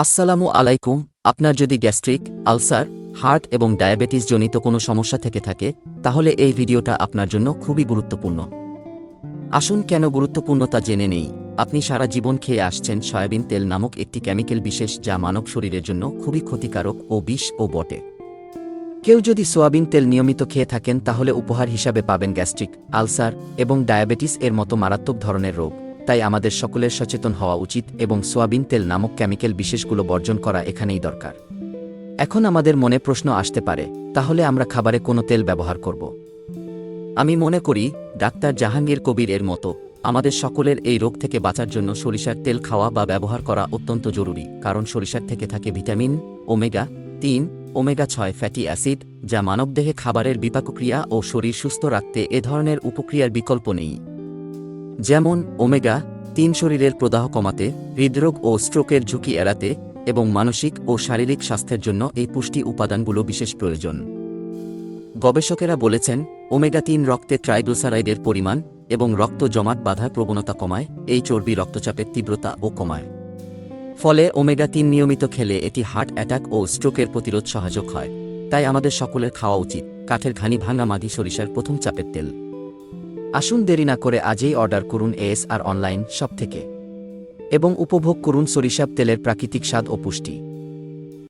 আসসালামু আলাইকুম। আপনার যদি গ্যাস্ট্রিক, আলসার, হার্ট এবং ডায়াবেটিস জনিত কোনো সমস্যা থেকে থাকে, তাহলে এই ভিডিওটা আপনার জন্য খুবই গুরুত্বপূর্ণ। আসুন কেন গুরুত্বপূর্ণ তা জেনে নেই। আপনি সারা জীবন খেয়ে আসছেন সয়াবিন তেল নামক একটি কেমিক্যাল বিশেষ যা মানব শরীরের জন্য খুবই ক্ষতিকারক ও বিষ ও বটে। কেউ যদি সয়াবিন তেল নিয়মিত খেয়ে থাকেন তাহলে উপহার হিসাবে পাবেন গ্যাস্ট্রিক, আলসার এবং ডায়াবেটিস এর মতো মারাত্মক ধরনের রোগ। তাই আমাদের সকলের সচেতন হওয়া উচিত এবং সয়াবিন তেল নামক কেমিক্যাল বিশেষগুলো বর্জন করা এখানেই দরকার। এখন আমাদের মনে প্রশ্ন আসতে পারে, তাহলে আমরা খাবারে কোনো তেল ব্যবহার করব? আমি মনে করি ডাক্তার জাহাঙ্গীর কবির এর মতো আমাদের সকলের এই রোগ থেকে বাঁচার জন্য সরিষার তেল খাওয়া বা ব্যবহার করা অত্যন্ত জরুরি, কারণ সরিষার থেকে থাকে ভিটামিন ওমেগা-3, ওমেগা-6 ফ্যাটি অ্যাসিড, যা মানবদেহে খাবারের বিপাকক্রিয়া ও শরীর সুস্থ রাখতে এ ধরনের উপক্রিয়ার বিকল্প নেই। যেমন ওমেগা-3 শরীরের প্রদাহ কমাতে, হৃদরোগ ও স্ট্রোকের ঝুঁকি এড়াতে এবং মানসিক ও শারীরিক স্বাস্থ্যের জন্য এই পুষ্টি উপাদানগুলো বিশেষ প্রয়োজন। গবেষকেরা বলেছেন, ওমেগা-3 রক্তে ট্রাইগ্লিসারাইডের পরিমাণ এবং রক্ত জমাট বাঁধার প্রবণতা কমায়, এই চর্বি রক্তচাপের তীব্রতা ও কমায়। ফলে ওমেগা-3 নিয়মিত খেলে এটি হার্ট অ্যাটাক ও স্ট্রোকের প্রতিরোধ সহায়ক হয়। তাই আমাদের সকলের খাওয়া উচিত কাঠের ঘানি ভাঙা মাটি সরিষার প্রথম চাপের তেল। আসুন দেরি না করে আজই অর্ডার করুন ASR অনলাইন শপ থেকে এবং উপভোগ করুন সরিষার তেলের প্রাকৃতিক স্বাদ ও পুষ্টি।